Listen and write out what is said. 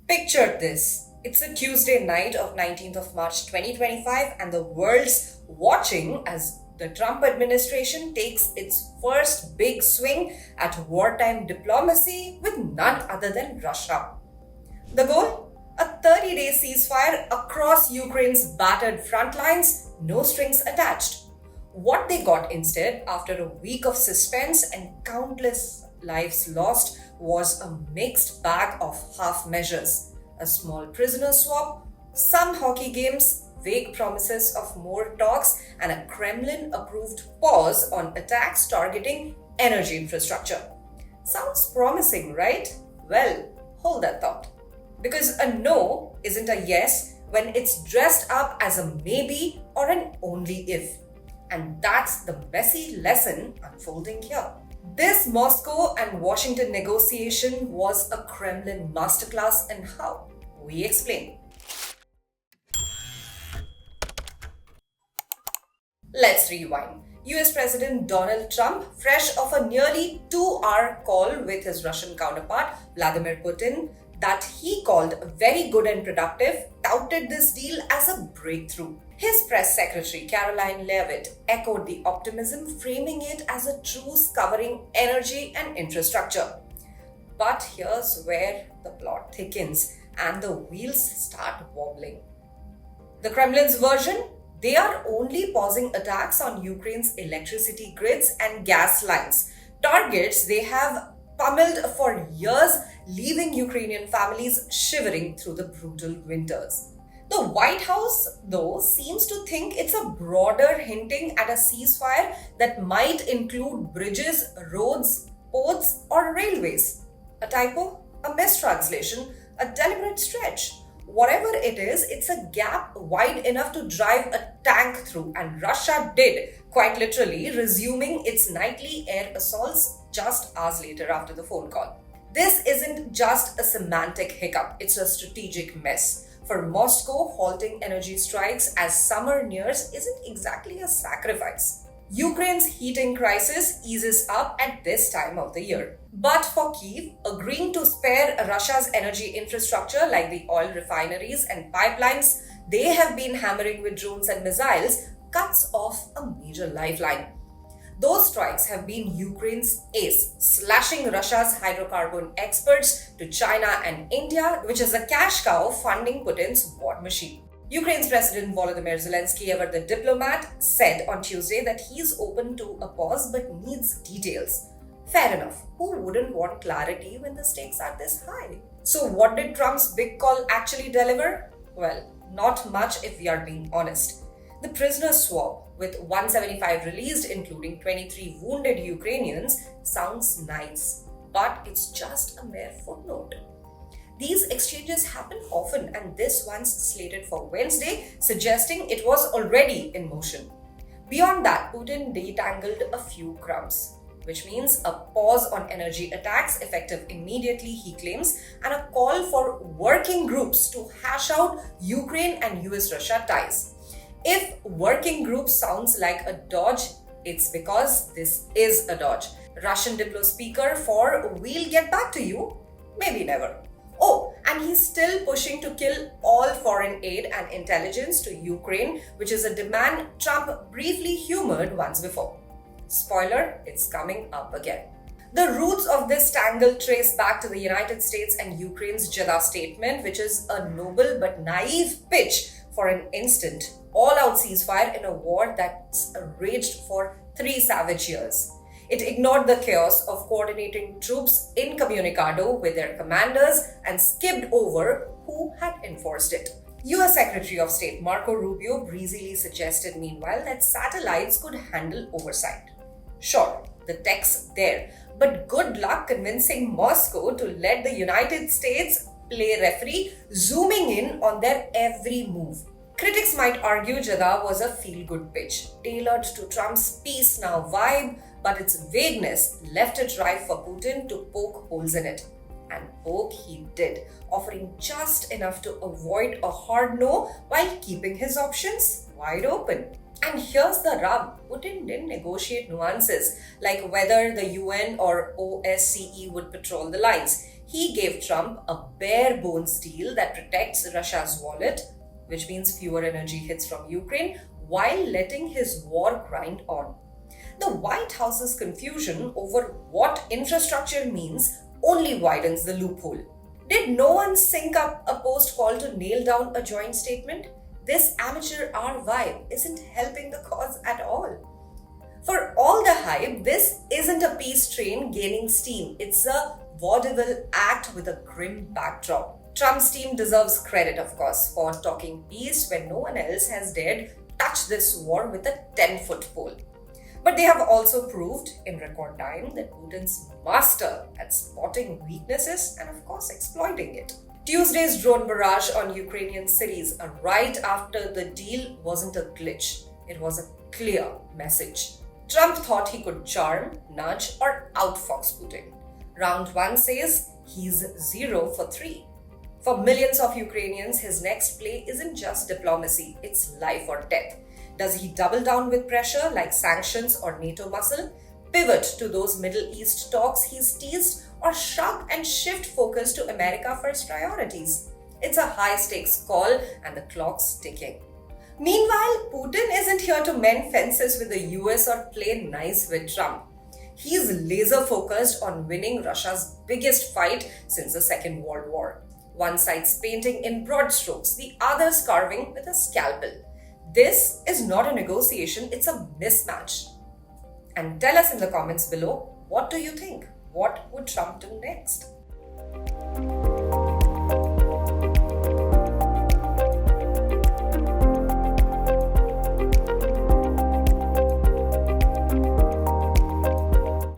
Picture this. It's a Tuesday night of 19th of March 2025 and the world's watching as the Trump administration takes its first big swing at wartime diplomacy with none other than Russia. The goal? A 30-day ceasefire across Ukraine's battered front lines, no strings attached. What they got instead, after a week of suspense and countless lives lost, was a mixed bag of half measures. A small prisoner swap, some hockey games, vague promises of more talks, and a Kremlin-approved pause on attacks targeting energy infrastructure. Sounds promising, right? Well, hold that thought. Because a no isn't a yes when it's dressed up as a maybe or an only if. And that's the messy lesson unfolding here. This Moscow and Washington negotiation was a Kremlin masterclass in how? We explain. Let's rewind. US President Donald Trump, fresh off a nearly 2-hour call with his Russian counterpart Vladimir Putin, that he called very good and productive, touted this deal as a breakthrough. His press secretary, Caroline Leavitt, echoed the optimism, framing it as a truce covering energy and infrastructure. But here's where the plot thickens and the wheels start wobbling. The Kremlin's version? They are only pausing attacks on Ukraine's electricity grids and gas lines, targets they have pummeled for years, leaving Ukrainian families shivering through the brutal winters. The White House, though, seems to think it's a broader hinting at a ceasefire that might include bridges, roads, ports, or railways. A typo? A mistranslation? A deliberate stretch? Whatever it is, it's a gap wide enough to drive a tank through, and Russia did, quite literally, resuming its nightly air assaults just hours later after the phone call. This isn't just a semantic hiccup, it's a strategic mess. For Moscow, halting energy strikes as summer nears isn't exactly a sacrifice. Ukraine's heating crisis eases up at this time of the year. But for Kyiv, agreeing to spare Russia's energy infrastructure like the oil refineries and pipelines they have been hammering with drones and missiles cuts off a major lifeline. Those strikes have been Ukraine's ace, slashing Russia's hydrocarbon exports to China and India, which is a cash cow funding Putin's war machine. Ukraine's President Volodymyr Zelensky, ever the diplomat, said on Tuesday that he's open to a pause but needs details. Fair enough. Who wouldn't want clarity when the stakes are this high? So what did Trump's big call actually deliver? Well, not much if we are being honest. The prisoner swap, with 175 released, including 23 wounded Ukrainians, sounds nice, but it's just a mere footnote. These exchanges happen often, and this one's slated for Wednesday, suggesting it was already in motion. Beyond that, Putin detangled a few crumbs, which means a pause on energy attacks effective immediately, he claims, and a call for working groups to hash out Ukraine and US-Russia ties. If working group sounds like a dodge, it's because this is a dodge. Russian Diplo speaker for "we'll get back to you," maybe never. Oh, and he's still pushing to kill all foreign aid and intelligence to Ukraine, which is a demand Trump briefly humored once before. Spoiler, it's coming up again. The roots of this tangle trace back to the United States and Ukraine's Jeddah statement, which is a noble but naive pitch for an instant, all-out ceasefire in a war that's raged for 3 savage years. It ignored the chaos of coordinating troops incommunicado with their commanders and skipped over who had enforced it. US Secretary of State Marco Rubio breezily suggested, meanwhile, that satellites could handle oversight. Sure, the tech's there, but good luck convincing Moscow to let the United States play referee, zooming in on their every move. Critics might argue Jeddah was a feel-good pitch, tailored to Trump's peace now vibe, but its vagueness left it ripe for Putin to poke holes in it. And poke he did, offering just enough to avoid a hard no while keeping his options wide open. And here's the rub, Putin didn't negotiate nuances like whether the UN or OSCE would patrol the lines. he gave Trump a bare bones deal that protects Russia's wallet, which means fewer energy hits from Ukraine, while letting his war grind on. The White House's confusion over what infrastructure means only widens the loophole. Did no one sync up a post call to nail down a joint statement? This amateur hour vibe isn't helping the cause at all. For all the hype, this isn't a peace train gaining steam. It's a vaudeville act with a grim backdrop. Trump's team deserves credit, of course, for talking peace when no one else has dared touch this war with a 10-foot pole. But they have also proved in record time that Putin's master at spotting weaknesses and, of course, exploiting it. Tuesday's drone barrage on Ukrainian cities right after the deal wasn't a glitch. It was a clear message. Trump thought he could charm, nudge, or outfox Putin. Round 1 says he's 0 for 3. For millions of Ukrainians, his next play isn't just diplomacy, it's life or death. Does he double down with pressure like sanctions or NATO muscle, pivot to those Middle East talks he's teased, or shrug and shift focus to America first priorities? It's a high-stakes call and the clock's ticking. Meanwhile, Putin isn't here to mend fences with the US or play nice with Trump. He's laser-focused on winning Russia's biggest fight since the Second World War. One side's painting in broad strokes, the other's carving with a scalpel. This is not a negotiation, it's a mismatch. And tell us in the comments below, what do you think? What would Trump do next?